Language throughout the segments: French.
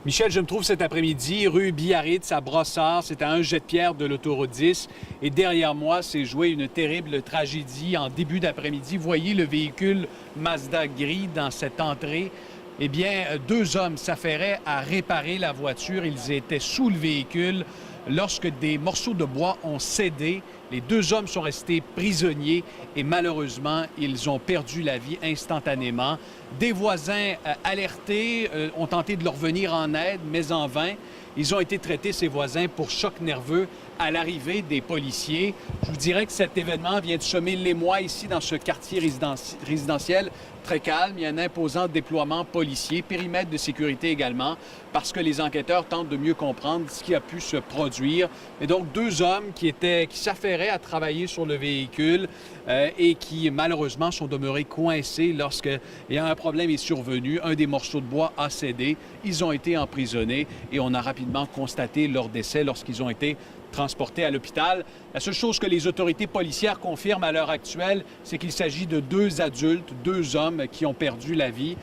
Michel, je me trouve cet après-midi, rue Biarritz à Brossard. C'est à un jet de pierre de l'autoroute 10. Et derrière moi, s'est jouée une terrible tragédie en début d'après-midi. Voyez le véhicule Mazda gris dans cette entrée. Eh bien, deux hommes s'affairaient à réparer la voiture. Ils étaient sous le véhicule lorsque des morceaux de bois ont cédé. Les deux hommes sont restés prisonniers et malheureusement, ils ont perdu la vie instantanément. Des voisins alertés ont tenté de leur venir en aide, mais en vain. Ils ont été traités, ces voisins, pour choc nerveux à l'arrivée des policiers. Je vous dirais que cet événement vient de semer l'émoi ici dans ce quartier résidentiel très calme. Il y a un imposant déploiement policier, périmètre de sécurité également, parce que les enquêteurs tentent de mieux comprendre ce qui a pu se produire. Et donc, deux hommes qui s'affairaient à travailler sur le véhicule et qui, malheureusement, sont demeurés coincés lorsque un problème est survenu. Un des morceaux de bois a cédé. Ils ont été emprisonnés et on a rapidement constaté leur décès lorsqu'ils ont été transportés à l'hôpital. La seule chose que les autorités policières confirment à l'heure actuelle, c'est qu'il s'agit de deux adultes, deux hommes qui ont perdu la vie.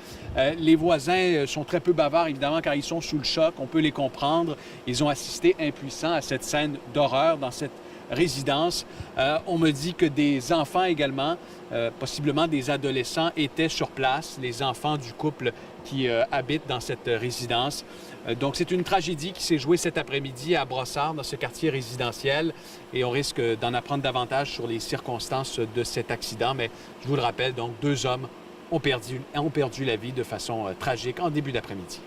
Les voisins sont très peu bavards, évidemment, car ils sont sous le choc. On peut les comprendre. Ils ont assisté impuissants à cette scène d'horreur dans cette résidence. On me dit que des enfants également, possiblement des adolescents, étaient sur place, les enfants du couple qui habitent dans cette résidence. Donc, c'est une tragédie qui s'est jouée cet après-midi à Brossard, dans ce quartier résidentiel, et on risque d'en apprendre davantage sur les circonstances de cet accident. Mais je vous le rappelle, donc, deux hommes ont perdu la vie de façon tragique en début d'après-midi.